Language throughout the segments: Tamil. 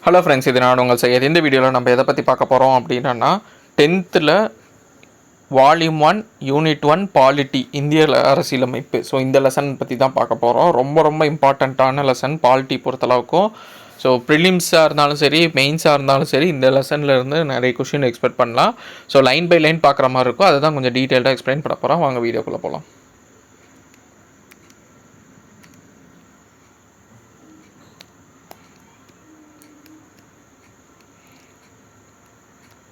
ஹலோ ஃப்ரெண்ட்ஸ், இது நான் உங்கள் செய்யது. இந்த வீடியோவில் நம்ம எதை பற்றி பார்க்க போகிறோம் அப்படின்னா 10th வால்யூம் 1 யூனிட் 1 பாலிட்டி இந்திய அரசியலமைப்பு. ஸோ இந்த லெசன் பற்றி தான் பார்க்க போகிறோம். ரொம்ப இம்பார்ட்டண்ட்டான லெசன் பாலிட்டி பொறுத்தளவுக்கும். ஸோ ப்ரிலிம்ஸாக இருந்தாலும் சரி, மெயின்ஸாக இருந்தாலும் சரி, இந்த லெசனில் இருந்து நிறைய கொஷின் எக்ஸ்பெக்ட் பண்ணலாம். ஸோ லைன் பை லைன் பார்க்குற மாதிரி இருக்கும். அதை தான் கொஞ்சம் டீட்டெயில்டாக எக்ஸ்பிளைன் பண்ண போகிறோம். வாங்க வீடியோக்குள்ளே போகலாம்.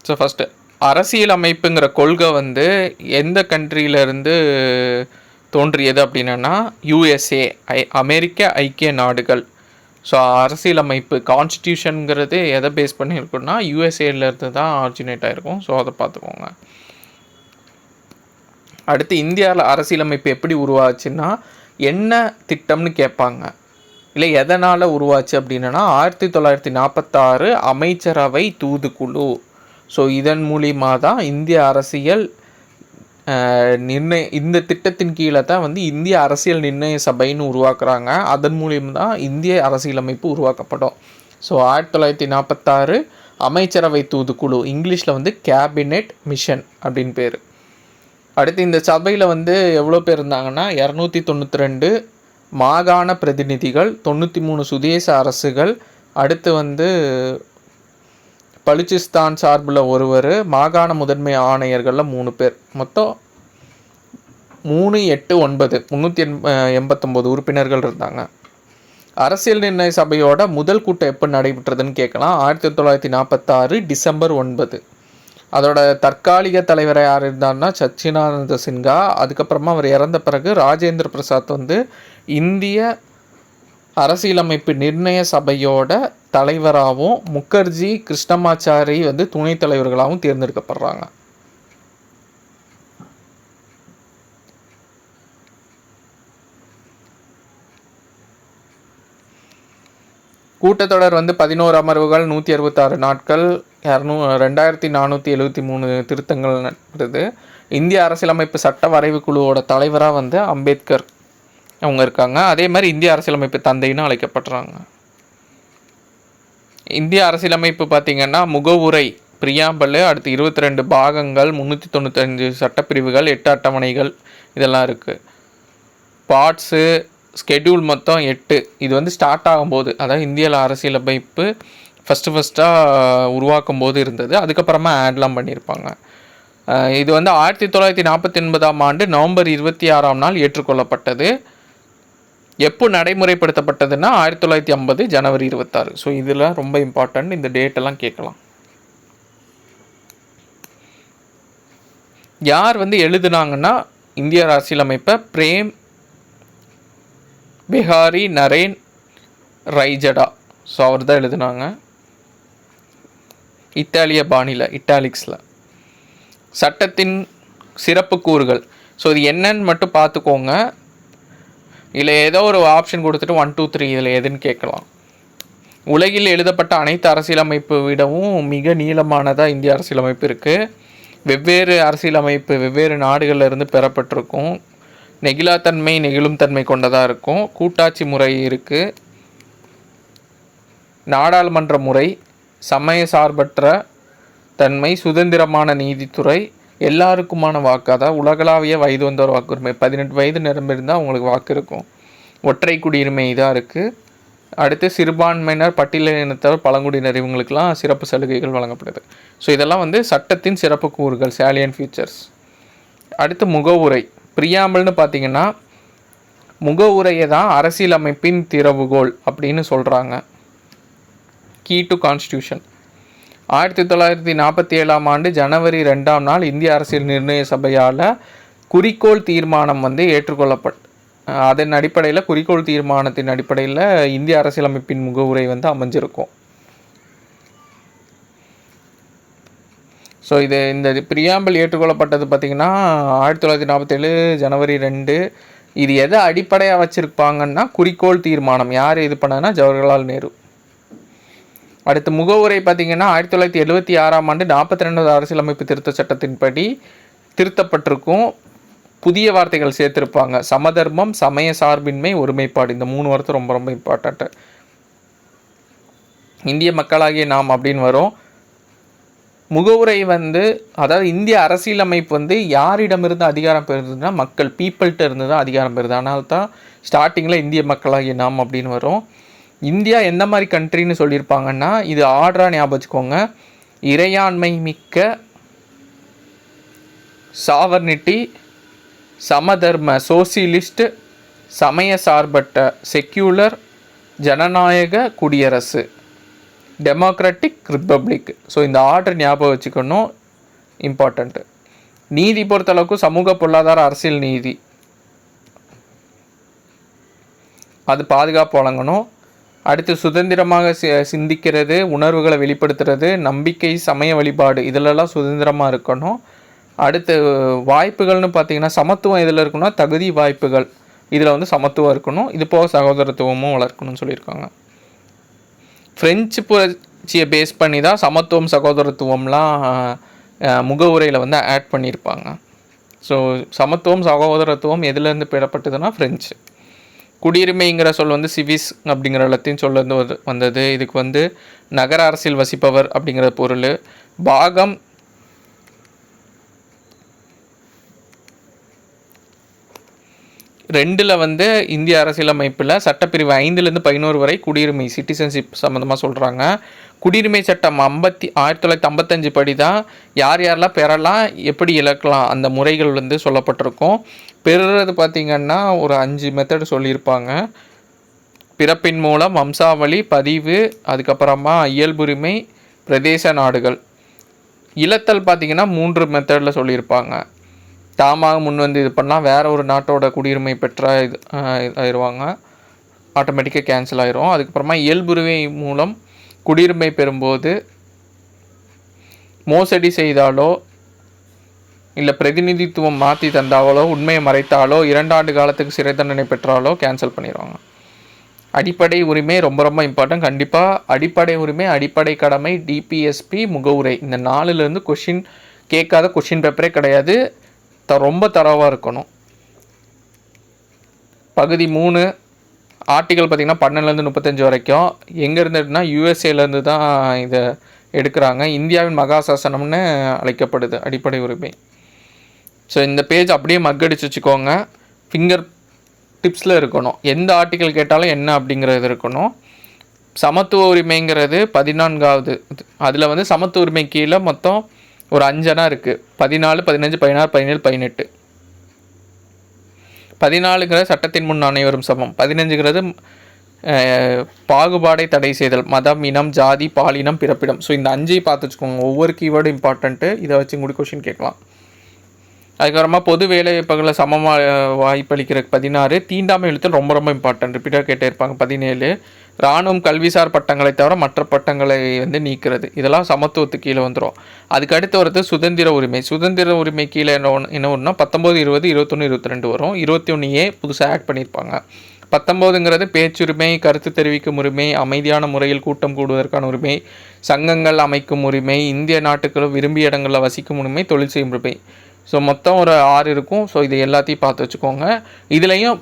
ஸோ ஃபஸ்ட்டு அரசியல் அமைப்புங்கிற கொள்கை எந்த கண்ட்ரியிலேருந்து தோன்றியது அப்படின்னா யூஎஸ்ஏ, அமெரிக்க ஐக்கிய நாடுகள். ஸோ அரசியலமைப்பு கான்ஸ்டியூஷனுங்கிறது எதை பேஸ் பண்ணியிருக்குன்னா யூஎஸ்ஏலேருந்து தான் ஆரிஜினேட் ஆகிருக்கும். ஸோ அதை பார்த்துக்கோங்க. அடுத்து இந்தியாவில் அரசியலமைப்பு எப்படி உருவாச்சுன்னா என்ன திட்டம்னு கேட்பாங்க. இல்லை எதனால் உருவாச்சு அப்படின்னா 1946 அமைச்சரவை தூதுக்குழு. ஸோ இதன் மூலியமாக தான் இந்திய அரசியல் இந்த திட்டத்தின் கீழே தான் இந்திய அரசியல் நிர்ணய சபைன்னு உருவாக்குறாங்க. அதன் மூலியம் தான் இந்திய அரசியலமைப்பு உருவாக்கப்படும். ஸோ 1946 அமைச்சரவை தூதுக்குழு, இங்கிலீஷில் கேபினெட் மிஷன் அப்படின்னு பேர். அடுத்து இந்த சபையில் எவ்வளோ பேர் இருந்தாங்கன்னா 292 மாகாண பிரதிநிதிகள், 93 சுதேச அரசுகள், அடுத்து பலுச்சிஸ்தான் சார்பில் ஒருவர், மாகாண முதன்மை ஆணையர்களில் 3 பேர், மொத்தம் 3, 8, 9 389 உறுப்பினர்கள் இருந்தாங்க. அரசியல் நிர்ணய சபையோட முதல் கூட்டம் எப்போ நடைபெற்றதுன்னு கேட்கலாம். 1946 டிசம்பர் 9. அதோட தற்காலிக தலைவரை யார் இருந்தார்னா சச்சிதானந்த சின்ஹா. அதுக்கப்புறமா அவர் இறந்த பிறகு ராஜேந்திர பிரசாத் இந்திய அரசியலமைப்பு நிர்ணய சபையோட தலைவராகவும் முகர்ஜி கிருஷ்ணமாச்சாரி துணைத் தலைவர்களாகவும் தேர்ந்தெடுக்கப்படுறாங்க. கூட்டத்தொடர் 11 அமர்வுகள், 166 நாட்கள், 2473 திருத்தங்கள் நடக்குது. இந்திய அரசியலமைப்பு சட்ட வரைவு குழுவோட தலைவராக அம்பேத்கர் அவங்க இருக்காங்க. அதே மாதிரி இந்திய அரசியலமைப்பு தந்தைன்னு அழைக்கப்படுறாங்க. இந்திய அரசியலமைப்பு பார்த்திங்கன்னா முகவுரை, பிரியாம்பல், அடுத்து 22 பாகங்கள், 395 சட்டப்பிரிவுகள், 8 அட்டவணைகள் இதெல்லாம் இருக்குது. பார்ட்ஸு, ஸ்கெடியூல் மொத்தம் 8. இது ஸ்டார்ட் ஆகும்போது, அதாவது இந்திய அரசியலமைப்பு ஃபஸ்ட்டாக உருவாக்கும் போது இருந்தது. அதுக்கப்புறமா ஆட்லாம் பண்ணியிருப்பாங்க. இது 1949ஆம் ஆண்டு நவம்பர் 26ஆம் நாள் ஏற்றுக்கொள்ளப்பட்டது. எப்போ நடைமுறைப்படுத்தப்பட்டதுன்னா 1950 ஜனவரி 26. ஸோ இதில் ரொம்ப இம்பார்ட்டன்ட், இந்த டேட்டெல்லாம் கேட்கலாம். யார் எழுதுனாங்கன்னா இந்திய அரசியலமைப்பை பிரேம் பிஹாரி நரேன் ரைஜடா. ஸோ அவர் தான் எழுதுனாங்க, இத்தாலிய பாணியில், இட்டாலிக்ஸில். சட்டத்தின் சிறப்பு கூறுகள். ஸோ இது என்னன்னு மட்டும் பார்த்துக்கோங்க. இல்லை ஏதோ ஒரு ஆப்ஷன் கொடுத்துட்டு 1, 2, 3 இதில் எதுன்னு கேட்கலாம். உலகில் எழுதப்பட்ட அனைத்து அரசியலமைப்பு விடவும் மிக நீளமானதாக இந்திய அரசியலமைப்பு இருக்குது. வெவ்வேறு அரசியலமைப்பு வெவ்வேறு நாடுகளில் இருந்து பெறப்பட்டிருக்கும். நெகிழாத்தன்மை, நெகிழும் தன்மை கொண்டதாக இருக்கும். கூட்டாட்சி முறை இருக்குது, நாடாளுமன்ற முறை, சமய சார்பற்ற தன்மை, சுதந்திரமான நீதித்துறை, எல்லாருக்குமான வாக்கு, அதாவது உலகளாவிய வயது வந்தோர் வாக்குரிமை, 18 வயது நிரம்பியிருந்தால் அவங்களுக்கு வாக்கு இருக்கும். ஒற்றை குடியுரிமை இதாக இருக்குது. அடுத்து சிறுபான்மையினர், பட்டியலினத்தவர், பழங்குடியினர் இவங்களுக்கெல்லாம் சிறப்பு சலுகைகள் வழங்கப்படுது. ஸோ இதெல்லாம் சட்டத்தின் சிறப்பு கூறுகள், சாலியன் ஃபீச்சர்ஸ். அடுத்து முகவுரை, பிரியாம்பல்னு பார்த்திங்கன்னா முகவுரையை தான் அரசியலமைப்பின் திறவுகோல் அப்படின்னு சொல்கிறாங்க. Key to constitution. 1947ஆம் ஆண்டு ஜனவரி 2ஆம் நாள் இந்திய அரசியல் நிர்ணய சபையால் குறிக்கோள் தீர்மானம் அதன் அடிப்படையில், குறிக்கோள் தீர்மானத்தின் அடிப்படையில் இந்திய அரசியலமைப்பின் முகவுரை அமைஞ்சிருக்கும். ஸோ இந்த பிரியாம்பல் ஏற்றுக்கொள்ளப்பட்டது பார்த்திங்கன்னா 1947 ஜனவரி 2. இது எதை அடிப்படையாக வச்சுருப்பாங்கன்னா குறிக்கோள் தீர்மானம். யார் இது பண்ணனா ஜவஹர்லால் நேரு. அடுத்து முகவுரை பார்த்திங்கன்னா 1976ஆம் ஆண்டு 42வது அரசியலமைப்பு திருத்த சட்டத்தின்படி திருத்தப்பட்டிருக்கும். புதிய வார்த்தைகள் சேர்த்துருப்பாங்க. சமதர்மம், சமய சார்பின்மை, ஒருமைப்பாடு. இந்த 3 வார்த்தை ரொம்ப இம்பார்ட்டண்ட்டு. இந்திய மக்களாகிய நாம் அப்படின்னு வரும். முகவுரை வந்து அதாவது இந்திய அரசியலமைப்பு வந்து யாரிடமிருந்து அதிகாரம் பெறுதுன்னா மக்கள், பீப்புள்கிட்ட இருந்து தான் அதிகாரம் பெறுது. அதனால தான் ஸ்டார்டிங்கில் இந்திய மக்களாகிய நாம் அப்படின்னு வரும். இந்தியா எந்த மாதிரி கண்ட்ரின்னு சொல்லியிருப்பாங்கன்னா, இது ஆர்டராக ஞாபகம் வச்சுக்கோங்க. இறையாண்மை மிக்க, சாவர்னிட்டி, சமதர்ம, சோசியலிஸ்ட், சமய சார்பற்ற, செக்யூலர், ஜனநாயக குடியரசு, டெமோக்ராட்டிக் ரிப்பப்ளிக். ஸோ இந்த ஆர்டர் ஞாபகம் வச்சுக்கணும், இம்பார்ட்டண்ட்டு. நீதி பொறுத்தளவுக்கு சமூக பொருளாதார அரசியல் நீதி அது பாதுகாப்பு வழங்கணும். அடுத்து சுதந்திரமாக சிந்திக்கிறது, உணர்வுகளை வெளிப்படுத்துறது, நம்பிக்கை, சமய வழிபாடு இதிலெல்லாம் சுதந்திரமாக இருக்கணும். அடுத்து வாய்ப்புகள்னு பார்த்திங்கன்னா சமத்துவம் எதில் இருக்குன்னா தகுதி வாய்ப்புகள், இதில் வந்து சமத்துவம் இருக்கணும். இது போக சகோதரத்துவமும் வளர்க்கணும்னு சொல்லியிருக்காங்க. ஃப்ரெஞ்சு புரட்சியை பேஸ் பண்ணி தான் சமத்துவம் சகோதரத்துவம்லாம் முகவுரையில் வந்து ஆட் பண்ணியிருப்பாங்க. ஸோ சமத்துவம் சகோதரத்துவம் எதுலேருந்து பெறப்பட்டதுன்னா ஃப்ரெஞ்சு. குடியுரிமைங்கிற சொல் வந்து சிவிஸ் அப்படிங்கிற எல்லாத்தையும் சொல்ல வந்தது. இதுக்கு வந்து நகர அரசியல் வசிப்பவர் அப்படிங்கிற பொருள். பாகம் ரெண்டில் வந்து இந்திய அரசியலமைப்பில் சட்டப்பிரிவு 5லேருந்து 11 வரை குடியுரிமை சிட்டிசன்ஷிப் சம்மந்தமாக சொல்கிறாங்க. குடியுரிமை சட்டம் 1955 படி தான் யார் யாரெல்லாம் பெறலாம், எப்படி இழக்கலாம் அந்த முறைகள் வந்து சொல்லப்பட்டிருக்கும். பெறுறது பார்த்திங்கன்னா ஒரு 5 மெத்தட் சொல்லியிருப்பாங்க. பிறப்பின் மூலம், வம்சாவளி, பதிவு, அதுக்கப்புறமா இயல்புரிமை, பிரதேச நாடுகள். இழத்தல் பார்த்திங்கன்னா 3 மெத்தடில் சொல்லியிருப்பாங்க. தாமாக முன் வந்து இது பண்ணால் வேறு ஒரு நாட்டோட குடியுரிமை பெற்றால் இது ஆயிடுவாங்க, ஆட்டோமேட்டிக்காக கேன்சல் ஆயிரும். அதுக்கப்புறமா இயல்புரிமை மூலம் குடியுரிமை பெறும்போது மோசடி செய்தாலோ இல்லை பிரதிநிதித்துவம் மாற்றி தந்தாலோ உண்மையை மறைத்தாலோ 2 ஆண்டு காலத்துக்கு சிறை தண்டனை பெற்றாலோ கேன்சல் பண்ணிடுவாங்க. அடிப்படை உரிமை ரொம்ப ரொம்ப இம்பார்ட்டன்ட். கண்டிப்பாக அடிப்படை உரிமை, அடிப்படை கடமை, டிபிஎஸ்பி, முகவுரை இந்த 4லேருந்து கொஷின் கேட்காத கொஷின் பேப்பரே கிடையாது. ரொம்ப தரவாக இருக்கணும். பகுதி 3 ஆர்டிகல் பார்த்திங்கன்னா 12லேருந்து 35 வரைக்கும் எங்கே இருந்துன்னா யூஎஸ்ஏலேருந்து தான் இதை எடுக்கிறாங்க. இந்தியாவின் மகாசாசனம்னு அழைக்கப்படுது அடிப்படை உரிமை. ஸோ இந்த பேஜ் அப்படியே மக்கடிச்சு வச்சுக்கோங்க, ஃபிங்கர் டிப்ஸில் இருக்கணும். எந்த ஆர்டிக்கல் கேட்டாலும் என்ன அப்படிங்கிறது இருக்கணும். சமத்துவ உரிமைங்கிறது 14வது. அதில் வந்து சமத்துவ உரிமை கீழே மொத்தம் ஒரு 5 இருக்குது. 14, 15, 16, 17, 18. 14ங்கிறது சட்டத்தின் முன் அனைவரும் சமம். 15ங்கிறது பாகுபாடை தடை செய்தல், மதம், இனம், ஜாதி, பாலினம், பிறப்பிடம். ஸோ இந்த 5ஐயும் பார்த்து வச்சுக்கோங்க. ஒவ்வொரு கீவேர்டு இம்பார்ட்டண்ட்டு. இதை வச்சு உங்களுக்கு கொஷின் கேட்கலாம். அதுக்கப்புறமா பொது வேலைவாய்ப்புகளை சமமாக வாய்ப்பளிக்கிற 16. தீண்டாமை எழுத்தல் ரொம்ப ரொம்ப இம்பார்ட்டன்ட், ரிப்பீட்டாக கேட்டே இருப்பாங்க. 17 இராணுவம் கல்விசார் பட்டங்களை தவிர மற்ற பட்டங்களை வந்து நீக்கிறது. இதெல்லாம் சமத்துவத்துக்கு கீழே வந்துடும். அதுக்கு அடுத்து வரது சுதந்திர உரிமை. சுதந்திர உரிமை கீழே என்ன ஒன்றுனா 19, 20, 21, 22 வரும். 21A புதுசாக ஆட் பண்ணியிருப்பாங்க. 19ங்கிறது பேச்சுரிமை, கருத்து தெரிவிக்கும் உரிமை, அமைதியான முறையில் கூட்டம் கூடுவதற்கான உரிமை, சங்கங்கள் அமைக்கும் உரிமை, இந்திய நாட்டுக்குள்ள விரும்பிய இடங்களில் வசிக்கும் உரிமை, தொழில் செய்யும் உரிமை. ஸோ மொத்தம் ஒரு 6 இருக்கும். ஸோ இது எல்லாத்தையும் பார்த்து வச்சுக்கோங்க. இதுலேயும்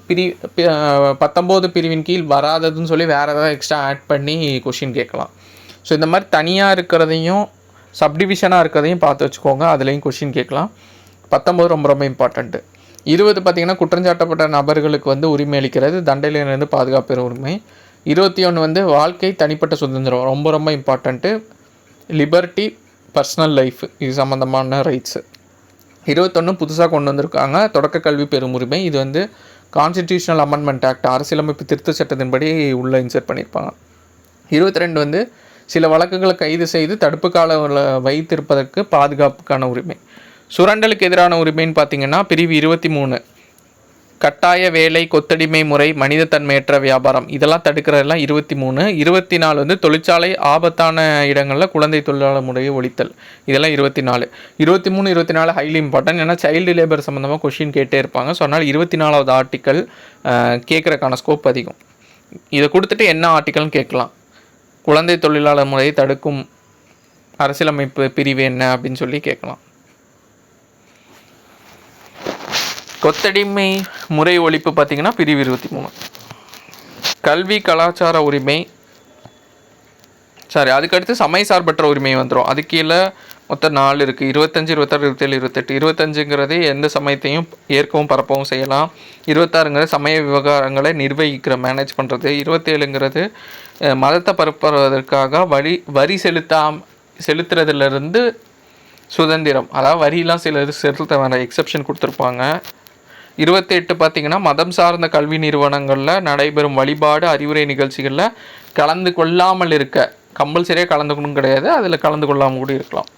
19 பிரிவின் கீழ் வராததுன்னு சொல்லி வேறு ஏதாவது எக்ஸ்ட்ரா ஆட் பண்ணி கொஷின் கேட்கலாம். ஸோ இந்த மாதிரி தனியாக இருக்கிறதையும் சப்டிவிஷனாக இருக்கிறதையும் பார்த்து வச்சுக்கோங்க, அதுலேயும் கொஷின் கேட்கலாம். 19 ரொம்ப ரொம்ப இம்பார்ட்டண்ட்டு. 20 பார்த்திங்கன்னா குற்றஞ்சாட்டப்பட்ட நபர்களுக்கு வந்து உரிமை அளிக்கிறது, தண்டனையிலிருந்து பாதுகாப்பு உரிமை. 21 வந்து வாழ்க்கை, தனிப்பட்ட சுதந்திரம் ரொம்ப ரொம்ப இம்பார்ட்டண்ட்டு. லிபர்ட்டி, பர்சனல் லைஃப், இது சம்மந்தமான ரைட்ஸு. 21 புதுசாக கொண்டு வந்திருக்காங்க, தொடக்க கல்வி பெறும் உரிமை. இது வந்து கான்ஸ்டிடியூஷனல் அமெண்ட்மெண்ட் ஆக்ட், அரசியலமைப்பு திருத்த சட்டத்தின்படி உள்ளே இன்சர்ட் பண்ணியிருப்பாங்க. 22 வந்து சில வழக்குகளை கைது செய்து தடுப்பு கால வைத்திருப்பதற்கு பாதுகாப்புக்கான உரிமை. சுரண்டலுக்கு எதிரான உரிமைன்னு பார்த்திங்கன்னா பிரிவு 23 கட்டாய வேலை, கொத்தடிமை முறை, மனிதத்தன்மையற்ற வியாபாரம் இதெல்லாம் தடுக்கிறதெல்லாம் 23. 24 வந்து தொழிற்சாலை, ஆபத்தான இடங்களில் குழந்தை தொழிலாளர் முறையை ஒழித்தல், இதெல்லாம் 24. 23, 24 ஹைலி இம்பார்ட்டன்ட். ஏன்னா சைல்டு லேபர் சம்மந்தமாக கொஷின் கேட்டே இருப்பாங்க. ஸோ அதனால் 24வது ஆர்டிக்கல் கேட்குறக்கான ஸ்கோப் அதிகம். இதை கொடுத்துட்டு என்ன ஆர்டிக்கல்னு கேட்கலாம். குழந்தை தொழிலாளர் முறையை தடுக்கும் அரசியலமைப்பு பிரிவு என்ன அப்படின்னு சொல்லி கேட்கலாம். கொத்தடிமை முறை ஒழிப்பு பார்த்திங்கன்னா பிரிவு 23. கல்வி, கலாச்சார உரிமை, சரி, அதுக்கடுத்து சமய சார்பற்ற உரிமை வந்துடும். அது கீழே மொத்தம் 4 இருக்குது. 25, 26, 27, 28. 25ங்கிறது எந்த சமயத்தையும் ஏற்கவும் பரப்பவும் செய்யலாம். 26ங்கிறது சமய விவகாரங்களை நிர்வகிக்கிற மேனேஜ் பண்ணுறது. 27ங்கிறது மதத்தை பரப்புவதற்காக வரி செலுத்துறதுலேருந்து சுதந்திரம், அதாவது வரிலாம் செலுத்த வேண்டாம், எக்ஸப்ஷன் கொடுத்துருப்பாங்க. 28 பார்த்திங்கன்னா மதம் சார்ந்த கல்வி நிறுவனங்களில் நடைபெறும் வழிபாடு அறிவுரை நிகழ்ச்சிகளில் கலந்து கொள்ளாமல் இருக்க, கம்பல்சரியாக கலந்துக்கணும் கிடையாது, அதில் கலந்து கொள்ளாமல் கூட இருக்கலாம்.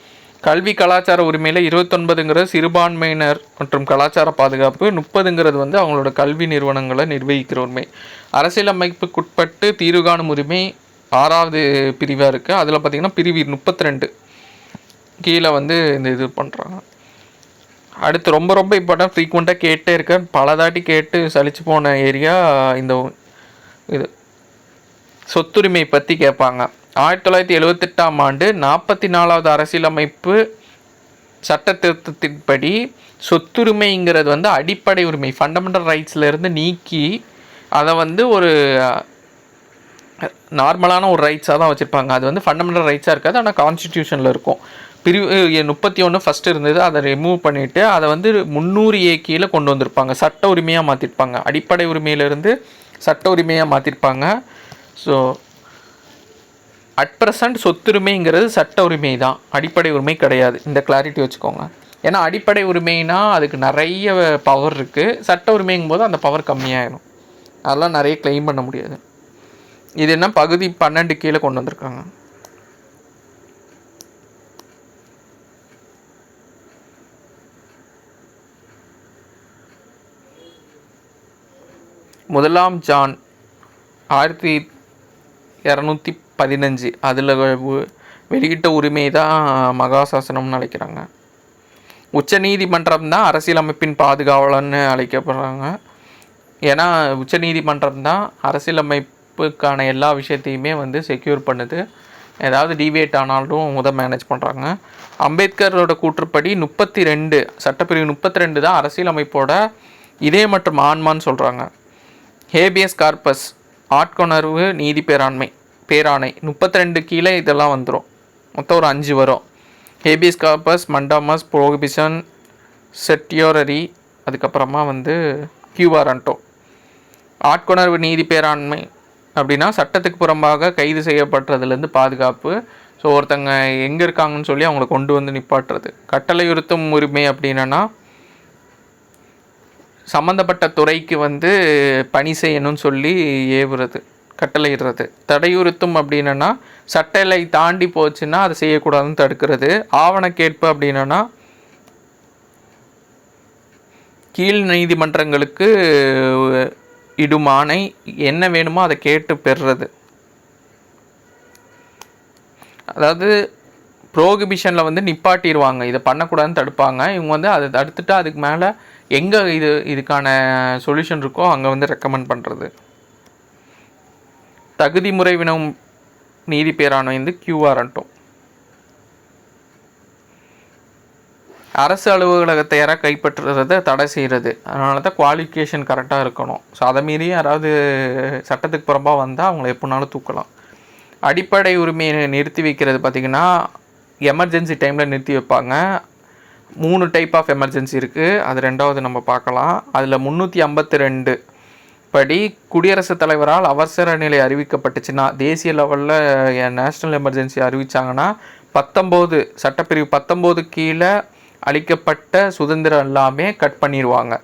கல்வி கலாச்சார உரிமையில் 29ங்கிறது சிறுபான்மையினர் மற்றும் கலாச்சார பாதுகாப்பு. 30ங்கிறது வந்து அவங்களோட கல்வி நிறுவனங்களை நிர்வகிக்கிற உரிமை. அரசியலமைப்புக்குட்பட்டு தீர்வு காணும் உரிமை 6வது பிரிவாக இருக்குது. அதில் பார்த்திங்கன்னா பிரிவு 32 கீழே வந்து இந்த இது பண்ணுறாங்க. அடுத்து ரொம்ப ரொம்ப இம்பார்ட்டன்ட், ஃப்ரீக்வெண்ட்டாக கேட்டே இருக்கேன், பல தாட்டி கேட்டு சலிச்சு போன ஏரியா இந்த இது சொத்துரிமை பற்றி கேட்பாங்க. 1978ஆம் ஆண்டு 44வது அரசியலமைப்பு சட்ட திருத்தத்தின்படி சொத்துரிமைங்கிறது வந்து அடிப்படை உரிமை, ஃபண்டமெண்டல் ரைட்ஸ்லேருந்து நீக்கி அதை வந்து ஒரு நார்மலான ஒரு ரைட்ஸாக தான் வச்சுருப்பாங்க. அது வந்து ஃபண்டமெண்டல் ரைட்ஸாக இருக்காது, ஆனால் கான்ஸ்டிடியூஷனில் இருக்கும். பிரிவு 31 ஃபஸ்ட்டு இருந்தது, அதை ரிமூவ் பண்ணிவிட்டு அதை வந்து 300A கீழே கொண்டு வந்திருப்பாங்க, சட்ட உரிமையாக மாற்றிருப்பாங்க. அடிப்படை உரிமையிலேருந்து சட்ட உரிமையாக மாற்றிருப்பாங்க. ஸோ அட் ப்ரெசண்ட் சொத்துரிமைங்கிறது சட்ட உரிமை தான், அடிப்படை உரிமை கிடையாது. இந்த கிளாரிட்டி வச்சுக்கோங்க. ஏன்னா அடிப்படை உரிமைனா அதுக்கு நிறைய பவர் இருக்குது, சட்ட உரிமைங்கும் போது அந்த பவர் கம்மியாகிடும், அதெல்லாம் நிறைய கிளைம் பண்ண முடியாது. இது என்ன பகுதி 12 கீழே கொண்டு வந்திருக்காங்க. முதலாம் ஜான் 1215 அதில் வெளியிட்ட உரிமை தான் மகாசாசனம்னு அழைக்கிறாங்க. உச்ச நீதிமன்றம் தான் அரசியலமைப்பின் பாதுகாவலன்னு அழைக்கப்படுறாங்க. ஏன்னா உச்ச நீதிமன்றம் தான் அரசியலமைப்புக்கான எல்லா விஷயத்தையுமே வந்து செக்யூர் பண்ணுது, ஏதாவது டிவியேட் ஆனாலும் மேனேஜ் பண்ணுறாங்க. அம்பேத்கரோட கூற்றுப்படி 32 சட்டப்பிரிவு 32 தான் அரசியலமைப்போட இதே மற்றும் ஆன்மான்னு சொல்கிறாங்க. ஹேபியஸ் கார்பஸ் ஆட்கொணர்வு நீதி பேராண்மை பேராணை 32 கீழே இதெல்லாம் வந்துடும், மொத்தம் ஒரு 5 வரும். ஹேபியஸ் கார்பஸ், மண்டாமஸ், ப்ரோஹிபிஷன், செட்டியோரரி, அதுக்கப்புறமா வந்து கியூவாரண்டோ. ஆட்கொணர்வு நீதி பேராண்மை அப்படின்னா சட்டத்துக்கு புறம்பாக கைது செய்யப்படுறதுலேருந்து பாதுகாப்பு. ஸோ ஒருத்தங்க எங்கே இருக்காங்கன்னு சொல்லி அவங்கள கொண்டு வந்து நிப்பாட்டுறது. கட்டளையுறுத்தும் உரிமை அப்படின்னா சம்மந்தப்பட்ட துறைக்கு வந்து பணி செய்யணும்னு சொல்லி ஏவுறது, கட்டளையிடுறது. தடையுறுத்தும் அப்படின்னா சட்டலை தாண்டி போச்சுன்னா அதை செய்யக்கூடாதுன்னு தடுக்கிறது. ஆவணக்கேற்பு அப்படின்னா கீழ் நீதிமன்றங்களுக்கு இடும் ஆணை, என்ன வேணுமோ அதை கேட்டு பெறுறது. அதாவது ப்ரோஹிபிஷனில் வந்து நிப்பாட்டிடுவாங்க, இதை பண்ணக்கூடாதுன்னு தடுப்பாங்க. இவங்க வந்து அதை தடுத்துட்டு அதுக்கு மேலே எங்கே இதுக்கான சொல்யூஷன் இருக்கோ அங்கே வந்து ரெக்கமெண்ட் பண்ணுறது. தகுதி முறை வினவும் நீதி பேராணை வந்து கியூஆர்ன்ட்டோம். அரசு அலுவலகத்தை யாராவது கைப்பற்றுறதை தடை செய்கிறது. அதனால தான் குவாலிஃபிகேஷன் கரெக்டாக இருக்கணும். ஸோ அதை மீறி யாராவது சட்டத்துக்கு புறம்பாக வந்தால் அவங்கள எப்போனாலும் தூக்கலாம். அடிப்படை உரிமையை நிறுத்தி வைக்கிறது பார்த்திங்கன்னா எமர்ஜென்சி டைமில் நிறுத்தி வைப்பாங்க. 3 டைப் ஆஃப் எமர்ஜென்சி இருக்குது, அது 2வது நம்ம பார்க்கலாம். அதில் 352 படி குடியரசுத் தலைவரால் அவசர நிலை அறிவிக்கப்பட்டுச்சுன்னா, தேசிய லெவலில் நேஷ்னல் எமர்ஜென்சி அறிவித்தாங்கன்னா 19 சட்டப்பிரிவு 19 கீழே அளிக்கப்பட்ட சுதந்திரம் எல்லாமே கட் பண்ணிடுவாங்க.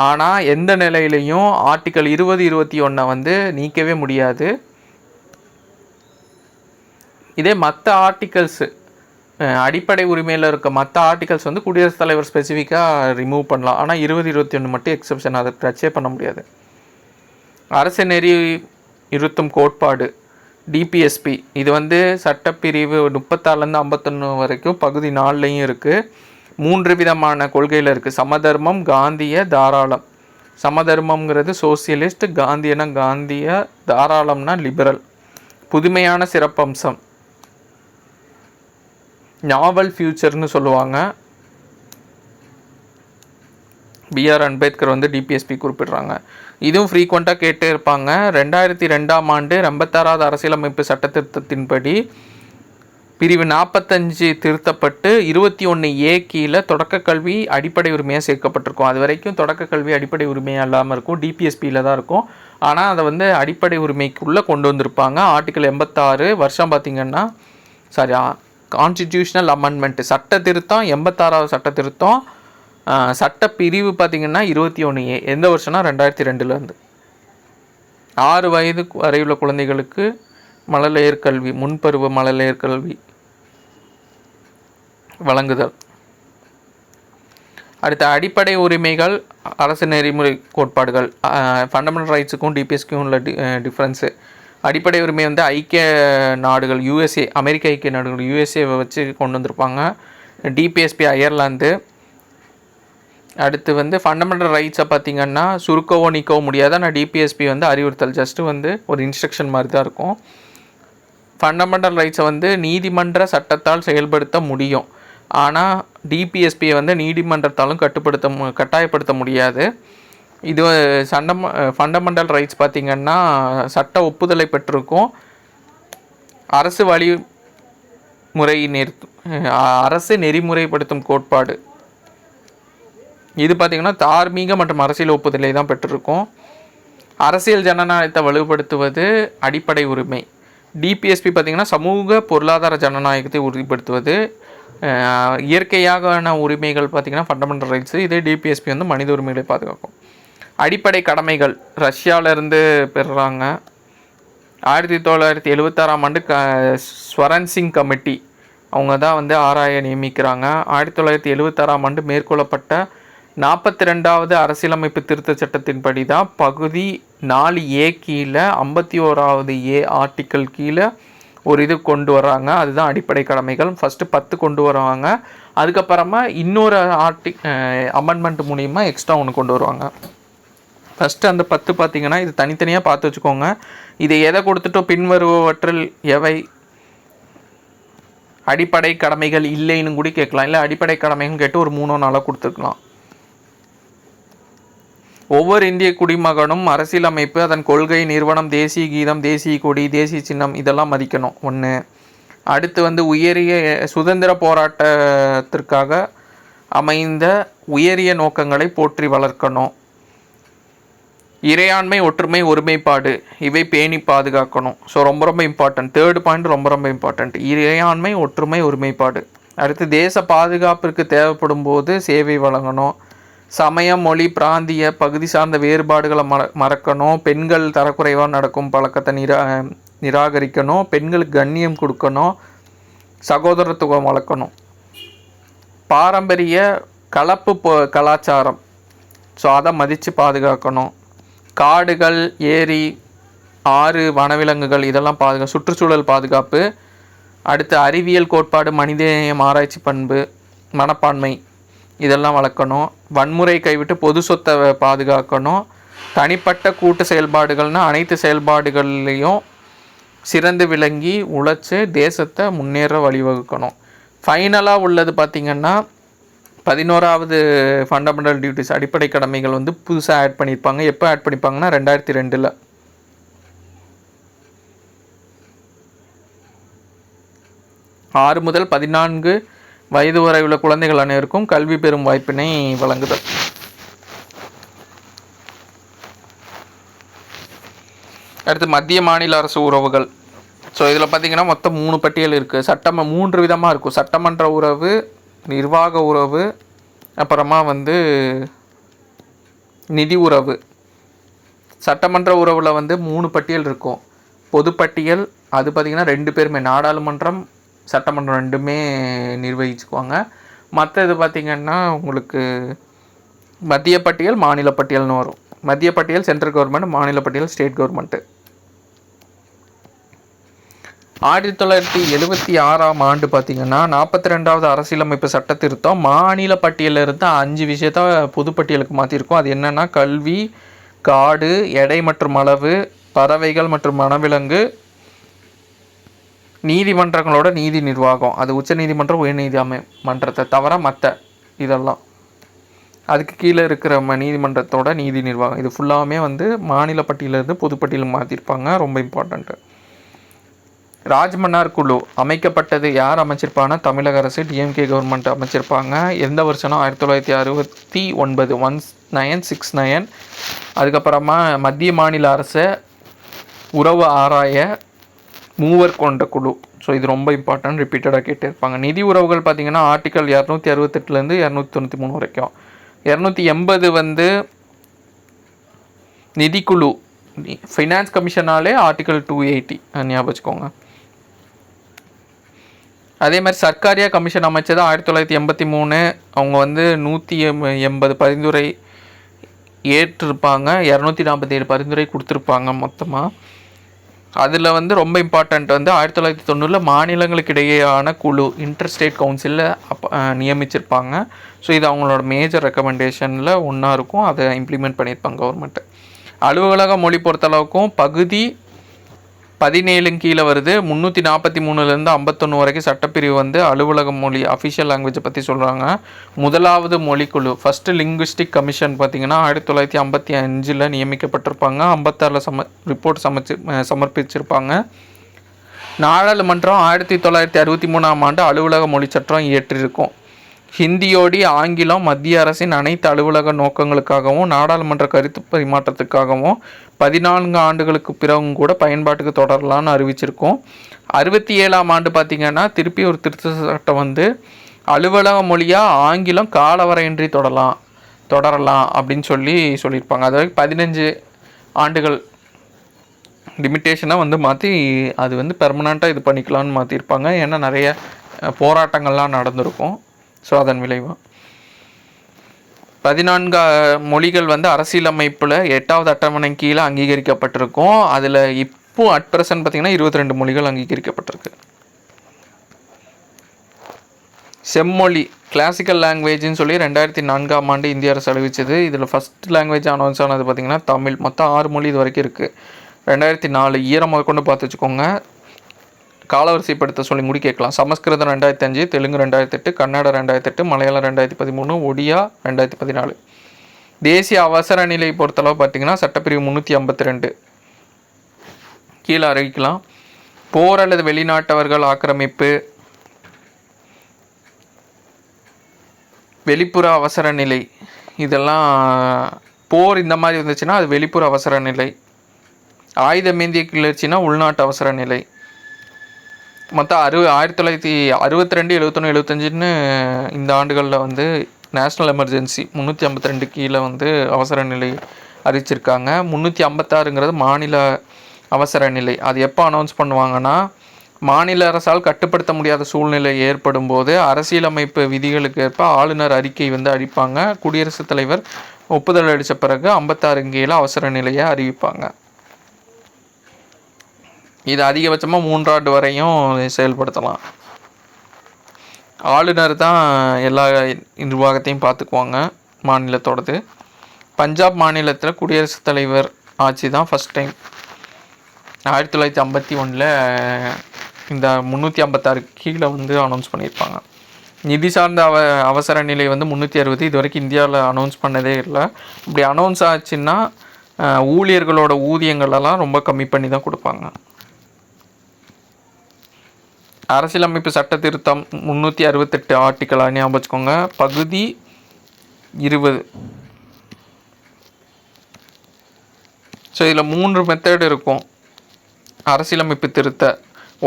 ஆனால் எந்த நிலையிலையும் ஆர்டிக்கல் 20, 21 வந்து நீக்கவே முடியாது. இதே மற்ற ஆர்டிகல்ஸு அடிப்படை உரிமையில் இருக்க மற்ற ஆர்டிகல்ஸ் வந்து குடியரசுத் தலைவர் ஸ்பெசிஃபிக்காக ரிமூவ் பண்ணலாம். ஆனால் 20, 21 மட்டும் எக்ஸப்ஷன், அதை டச்சே பண்ண முடியாது. அரசு நெறி இருத்தும் கோட்பாடு டிபிஎஸ்பி, இது வந்து சட்டப்பிரிவு 34லேருந்து 51 வரைக்கும் பகுதி 4லையும் இருக்குது. 3 விதமான கொள்கையில் இருக்குது. சமதர்மம், காந்திய, தாராளம். சமதர்மங்கிறது சோசியலிஸ்ட், காந்தியனா காந்திய, தாராளம்னா லிபரல். புதுமையான சிறப்பம்சம் நாவல் ஃபியூச்சர்னு சொல்லுவாங்க. பிஆர் அம்பேத்கர் வந்து டிபிஎஸ்பி குறிப்பிடுறாங்க. இதுவும் ஃப்ரீக்வெண்ட்டாக கேட்டே இருப்பாங்க. 2002ஆம் ஆண்டு 86வது அரசியலமைப்பு சட்ட திருத்தத்தின்படி பிரிவு 45 திருத்தப்பட்டு 21A கீழே தொடக்க கல்வி அடிப்படை உரிமையாக சேர்க்கப்பட்டிருக்கும். அது வரைக்கும் தொடக்க கல்வி அடிப்படை உரிமையாக இல்லாமல் இருக்கும், டிபிஎஸ்பியில் தான் இருக்கும். ஆனால் அதை வந்து அடிப்படை உரிமைக்குள்ளே கொண்டு வந்திருப்பாங்க. ஆர்டிக்கல் 86 வருஷம் பார்த்திங்கன்னா கான்ஸ்டிடியூஷனல் அமெண்ட்மெண்ட்டு சட்ட திருத்தம், 86வது சட்ட திருத்தம். சட்ட பிரிவு பார்த்திங்கன்னா 21A. எந்த வருஷம்னா 2002லேருந்து 6 வயது வரையுள்ள குழந்தைகளுக்கு மழலையர் கல்வி, முன்பருவ மழலையர் கல்வி வழங்குதல். அடுத்த அடிப்படை உரிமைகள், அரசு நெறிமுறை கோட்பாடுகள். ஃபண்டமெண்டல் ரைட்ஸுக்கும் டிபிஎஸ்க்கும் உள்ள டிஃப்ரென்ஸு. அடிப்படை உரிமை வந்து ஐக்கிய நாடுகள், யூஎஸ்ஏ, அமெரிக்க ஐக்கிய நாடுகள், யூஎஸ்ஏவை வச்சு கொண்டு வந்திருப்பாங்க. DPSP Ireland. அடுத்து வந்து ஃபண்டமெண்டல் ரைட்ஸை பார்த்திங்கன்னா சுருக்கவோ நீக்கவோ முடியாது. ஆனால் டிபிஎஸ்பி வந்து அறிவுறுத்தல், ஜஸ்ட்டு வந்து ஒரு இன்ஸ்ட்ரக்ஷன் மாதிரி தான் இருக்கும். ஃபண்டமெண்டல் ரைட்ஸை வந்து நீதிமன்ற சட்டத்தால் செயல்படுத்த முடியும். ஆனால் டிபிஎஸ்பியை வந்து நீதிமன்றத்தாலும் கட்டாயப்படுத்த முடியாது. இது ஃபண்டமெண்டல் ரைட்ஸ் பார்த்திங்கன்னா சட்ட ஒப்புதலை பெற்றிருக்கும். அரசு நெறிமுறைப்படுத்தும் கோட்பாடு. இது பார்த்திங்கன்னா தார்மீக மற்றும் அரசியல் ஒப்புதலை தான் பெற்றிருக்கும். அரசியல் ஜனநாயகத்தை வலுப்படுத்துவது அடிப்படை உரிமை. டிபிஎஸ்பி பார்த்திங்கன்னா சமூக பொருளாதார ஜனநாயகத்தை உறுதிப்படுத்துவது. இயற்கையான உரிமைகள் பார்த்திங்கன்னா ஃபண்டமெண்டல் ரைட்ஸு. இதே டிபிஎஸ்பி வந்து மனித உரிமைகளை பாதுகாக்கும். அடிப்படை கடமைகள் ரஷ்யாவிலேருந்து பெறுறாங்க. 1976ஆம் ஆண்டு ஸ்வரன்சிங் கமிட்டி அவங்க தான் வந்து ஆராய நியமிக்கிறாங்க. 1976ஆம் ஆண்டு மேற்கொள்ளப்பட்ட 42வது அரசியலமைப்பு திருத்த சட்டத்தின்படி தான் பகுதி 4A கீழே 51வது A ஆர்டிக்கல் கீழே ஒரு இது கொண்டு வர்றாங்க. அதுதான் அடிப்படை கடமைகள். ஃபஸ்ட்டு 10 கொண்டு வருவாங்க. அதுக்கப்புறமா இன்னொரு அமெண்ட்மெண்ட் மூலிமா எக்ஸ்ட்ரா ஒன்று கொண்டு வருவாங்க. ஃபஸ்ட்டு அந்த 10 பார்த்திங்கன்னா இது தனித்தனியாக பார்த்து வச்சுக்கோங்க. இதை எதை கொடுத்துட்டோ பின்வருவற்றில் எவை அடிப்படை கடமைகள் இல்லைன்னு கூட கேட்கலாம். இல்லை அடிப்படை கடமைகள் கேட்டு ஒரு 3-4 கொடுத்துருக்கலாம். ஒவ்வொரு இந்திய குடிமகனும் அரசியலமைப்பு, அதன் கொள்கை, நிறுவனம், தேசிய கீதம், தேசிய கொடி, தேசிய சின்னம் இதெல்லாம் மதிக்கணும். ஒன்று. அடுத்து வந்து உயரிய சுதந்திர போராட்டத்திற்காக அமைந்த உயரிய நோக்கங்களை போற்றி வளர்க்கணும். இறையாண்மை, ஒற்றுமை, ஒருமைப்பாடு இவை பேணி பாதுகாக்கணும். ஸோ ரொம்ப ரொம்ப இம்பார்ட்டன்ட். 3rd பாயிண்ட் ரொம்ப இம்பார்ட்டன்ட். இறையாண்மை, ஒற்றுமை, ஒருமைப்பாடு. அடுத்து தேச பாதுகாப்பிற்கு தேவைப்படும் போது சேவை வழங்கணும். சமயம், மொழி, பிராந்திய பகுதி சார்ந்த வேறுபாடுகளை மறக்கணும். பெண்கள் தரக்குறைவாக நடக்கும் பழக்கத்தை நிராகரிக்கணும். பெண்களுக்கு கண்ணியம் கொடுக்கணும். சகோதரத்துவம் வளர்க்கணும். பாரம்பரிய கலப்பு கலாச்சாரம், ஸோ அதை மதித்து பாதுகாக்கணும். காடுகள், ஏரி, ஆறு, வனவிலங்குகள் இதெல்லாம் சுற்றுச்சூழல் பாதுகாப்பு. அடுத்து அறிவியல் கோட்பாடு, மனிதநேயம், ஆராய்ச்சி பண்பு, மனப்பான்மை இதெல்லாம் வளர்க்கணும். வன்முறை கைவிட்டு பொது சொத்தை பாதுகாக்கணும். தனிப்பட்ட கூட்டு செயல்பாடுகள்னால் அனைத்து செயல்பாடுகள்லேயும் சிறந்து விளங்கி உழைச்சி தேசத்தை முன்னேற வழிவகுக்கணும். ஃபைனலாக உள்ளது பார்த்திங்கன்னா 11வது ஃபண்டமெண்டல் டியூட்டிஸ் அடிப்படை கடமைகள் வந்து புதுசாக ஆட் பண்ணியிருப்பாங்க. எப்போ ஆட் பண்ணியிருப்பாங்கன்னா 2002. 6 முதல் 14 வயது வரை உள்ள குழந்தைகள் அனைவருக்கும் கல்வி பெறும் வாய்ப்பினை வழங்குதல். அடுத்து மத்திய மாநில அரசு உறவுகள். ஸோ இதில் பார்த்திங்கன்னா மொத்தம் 3 பட்டியல் இருக்குது. 3 விதமாக இருக்கும். சட்டமன்ற உறவு, நிர்வாக உறவு, அப்புறமா வந்து நிதி உறவு. சட்டமன்ற உறவில் வந்து 3 பட்டியல் இருக்கும். பொதுப்பட்டியல் அது பார்த்திங்கன்னா 2 பேருமே நாடாளுமன்றம் சட்டமன்றம் 2மே நிர்வகிச்சுக்குவாங்க. மற்ற இது பார்த்திங்கன்னா உங்களுக்கு மத்திய பட்டியல், மாநில பட்டியல்னு வரும். மத்திய பட்டியல் சென்ட்ரல் கவர்மெண்ட், மாநில பட்டியல் ஸ்டேட் கவர்மெண்ட்டு. 1976ஆம் ஆண்டு பார்த்திங்கன்னா 42வது அரசியலமைப்பு சட்ட திருத்தம் மாநில பட்டியலில் இருந்து 5 விஷயத்த பொதுப்பட்டியலுக்கு மாற்றிருக்கோம். அது என்னென்னா கல்வி, காடு, எடை மற்றும் அளவு, பறவைகள் மற்றும் வனவிலங்கு, நீதிமன்றங்களோட நீதி நிர்வாகம். அது உச்ச நீதிமன்றம், உயர்நீதிமன்றத்தை தவிர மற்ற இதெல்லாம். அதுக்கு கீழே இருக்கிற நீதிமன்றத்தோட நீதி நிர்வாகம். இது ஃபுல்லாமே வந்து மாநில பட்டியலிருந்து பொதுப்பட்டியலுக்கு மாற்றிருப்பாங்க. ரொம்ப இம்பார்ட்டண்ட்டு. ராஜ்மன்னார் குழு அமைக்கப்பட்டது யார் அமைச்சிருப்பாங்கன்னா தமிழக அரசு, டிஎம்கே கவர்மெண்ட் அமைச்சிருப்பாங்க. எந்த வருஷம்னா 1969, 1969. அதுக்கப்புறமா மத்திய மாநில அரசை உறவு ஆராய மூவர் கொண்ட குழு. ஸோ இது ரொம்ப இம்பார்ட்டன்ட், ரிப்பீட்டடாக கேட்டு இருப்பாங்க. நிதி உறவுகள் பார்த்திங்கன்னா ஆர்டிக்கல் 268 293 வரைக்கும். 280 வந்து நிதிக்குழு, ஃபைனான்ஸ் கமிஷனாலே ஆர்டிக்கல் 280 ஞாபகம் வச்சுக்கோங்க. அதே மாதிரி சர்க்காரியா கமிஷன் அமைச்சது 1983. அவங்க வந்து 180 பரிந்துரை ஏற்றிருப்பாங்க, 247 பரிந்துரை கொடுத்துருப்பாங்க மொத்தமாக. அதில் வந்து ரொம்ப இம்பார்ட்டண்ட் வந்து 1990 மாநிலங்களுக்கு இடையேயான குழு இன்டர் ஸ்டேட் கவுன்சிலில் நியமிச்சிருப்பாங்க. ஸோ இது அவங்களோட மேஜர் ரெக்கமெண்டேஷனில் ஒன்றா இருக்கும். அதை இம்ப்ளிமெண்ட் பண்ணியிருப்பாங்க கவர்மெண்ட்டு. அலுவலக மொழி பொறுத்தளவுக்கும் பகுதி 17 கீழே வருது. 343 51 வரைக்கும் சட்டப்பிரிவு வந்து அலுவலக மொழி அஃபிஷியல் லாங்குவேஜை பற்றி சொல்கிறாங்க. முதலாவது மொழிக்குழு ஃபஸ்ட்டு லிங்குவிஸ்டிக் கமிஷன் பார்த்திங்கன்னா 1955 நியமிக்கப்பட்டிருப்பாங்க. 56 ரிப்போர்ட் சமர்ப்பிச்சிருப்பாங்க. நாடாளுமன்றம் 1963 அலுவலக மொழி சட்டம் இயற்றியிருக்கும். ஹிந்தியோடி ஆங்கிலம் மத்திய அரசின் அனைத்து அலுவலக நோக்கங்களுக்காகவும் நாடாளுமன்ற கருத்து பரிமாற்றத்துக்காகவும் 14 ஆண்டுகளுக்கு பிறகும் கூட பயன்பாட்டுக்கு தொடரலான்னு அறிவிச்சிருக்கோம். 67ஆம் ஆண்டு பார்த்திங்கன்னா திருப்பி ஒரு திருத்த சட்டம் வந்து அலுவலக மொழியாக ஆங்கிலம் காலவரையின்றி தொடரலாம் அப்படின்னு சொல்லியிருப்பாங்க. அதாவது 15 ஆண்டுகள் லிமிட்டேஷனாக வந்து மாற்றி அது வந்து பெர்மனண்ட்டாக இது பண்ணிக்கலான்னு மாற்றிருப்பாங்க. ஏன்னா நிறைய போராட்டங்கள்லாம் நடந்திருக்கும். ஸோ அதன் விளைவாக 14 மொழிகள் வந்து அரசியலமைப்பில் 8வது அட்டவணை கீழே அங்கீகரிக்கப்பட்டிருக்கும். அதில் இப்போ அட் ப்ரெசன்ட் பார்த்திங்கன்னா 22 மொழிகள் அங்கீகரிக்கப்பட்டிருக்கு. செம்மொழி கிளாசிக்கல் லாங்குவேஜ்னு சொல்லி 2004ஆம் ஆண்டு இந்திய அரசு அறிவிச்சது. இதில் ஃபஸ்ட் லாங்குவேஜ் அனௌன்ஸ் ஆனது பார்த்திங்கன்னா தமிழ். மொத்தம் 6 மொழி இது வரைக்கும் இருக்குது. 2004 இயரை முதற்கொண்டு பார்த்து வச்சுக்கோங்க. காலவரிசைப்படுத்த சொல்லி முடி கேட்கலாம். சமஸ்கிருதம் 2005, தெலுங்கு 2008, கன்னடம் 2008, மலையாளம் 2013, ஒடியா 2014. தேசிய அவசர நிலை பொறுத்தளவு பார்த்திங்கன்னா சட்டப்பிரிவு 352 கீழே அறிவிக்கலாம். போர் அல்லது வெளிநாட்டவர்கள் ஆக்கிரமிப்பு, வெளிப்புற அவசர நிலை, இதெல்லாம் போர் இந்த மாதிரி இருந்துச்சுன்னா அது வெளிப்புற அவசர நிலை. ஆயுதமேந்திய கிளர்ச்சினா உள்நாட்டு அவசர நிலை. மொத்தம் 1962, 71, 75 இந்த ஆண்டுகளில் வந்து நேஷ்னல் எமர்ஜென்சி 352 கீழே வந்து அவசர நிலை அறிவிச்சிருக்காங்க. 356 மாநில அவசர நிலை. அது எப்போ அனௌன்ஸ் பண்ணுவாங்கன்னா மாநில அரசால் கட்டுப்படுத்த முடியாத சூழ்நிலை ஏற்படும் போது அரசியலமைப்பு விதிகளுக்கு ஏற்ப ஆளுநர் அறிக்கை வந்து அளிப்பாங்க. குடியரசுத் தலைவர் ஒப்புதல் அளித்த பிறகு 56 கீழே அவசர நிலையை அறிவிப்பாங்க. இது அதிகபட்சமாக 3 ஆண்டு வரையும் செயல்படுத்தலாம். ஆளுநர் தான் எல்லா நிர்வாகத்தையும் பார்த்துக்குவாங்க மாநிலத்தோடது. பஞ்சாப் மாநிலத்தில் குடியரசுத் தலைவர் ஆட்சி தான் ஃபஸ்ட் டைம் 1951 இந்த 356 கீழே வந்து அனௌன்ஸ் பண்ணியிருப்பாங்க. நிதி சார்ந்த அவசர நிலை வந்து 360 இது வரைக்கும் இந்தியாவில் அனௌன்ஸ் பண்ணதே இல்லை. இப்படி அனௌன்ஸ் ஆச்சுன்னா ஊழியர்களோட ஊதியங்களெல்லாம் ரொம்ப கம்மி பண்ணி தான் கொடுப்பாங்க. அரசியலமைப்பு சட்ட திருத்தம் 368 ஆர்டிக்கலாக ஞாபகம் வச்சுக்கோங்க. பகுதி 20. ஸோ இதில் 3 மெத்தட் இருக்கும் அரசியலமைப்பு திருத்த.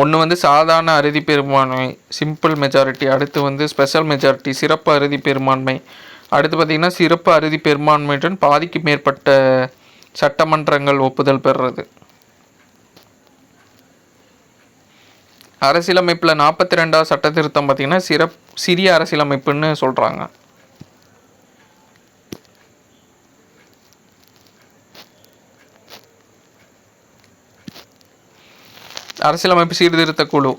ஒன்று வந்து சாதாரண அறுதி பெரும்பான்மை சிம்பிள் மெஜாரிட்டி, அடுத்து வந்து ஸ்பெஷல் மெஜாரிட்டி சிறப்பு அறுதி பெரும்பான்மை, அடுத்து பார்த்திங்கன்னா சிறப்பு அறுதி பெரும்பான்மையுடன் பாதிக்கு மேற்பட்ட சட்டமன்றங்கள் ஒப்புதல் பெறுறது. அரசியலமைப்பில் 42வது சட்ட திருத்தம் பார்த்திங்கன்னா சிறிய அரசியலமைப்புன்னு சொல்கிறாங்க. அரசியலமைப்பு சீர்திருத்த குழு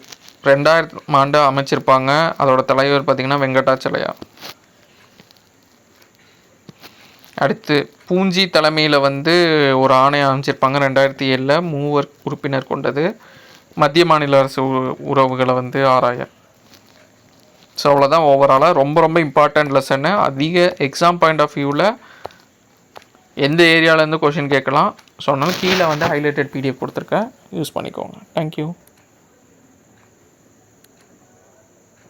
2000 ஆண்டு அமைச்சிருப்பாங்க. அதோட தலைவர் பார்த்திங்கன்னா வெங்கடாச்சலயா. அடுத்து பூஞ்சி தலைமையில் வந்து ஒரு ஆணையம் அமைச்சிருப்பாங்க 2007 3 உறுப்பினர் கொண்டது. மத்திய மாநில அரசு உறவுகளை வந்து ஆராய. ஸோ அவ்வளோதான் ஓவராலாக ரொம்ப ரொம்ப இம்பார்ட்டண்ட் லெசன்னு. அதிக எக்ஸாம் பாயிண்ட் ஆஃப் வியூவில் எந்த ஏரியாவிலேருந்து கொஷின் கேட்கலாம். ஸோ அதனால் கீழே வந்து ஹைலைட்டட் பிடிஎஃப் கொடுத்துருக்கேன், யூஸ் பண்ணிக்கோங்க. தேங்க்யூ.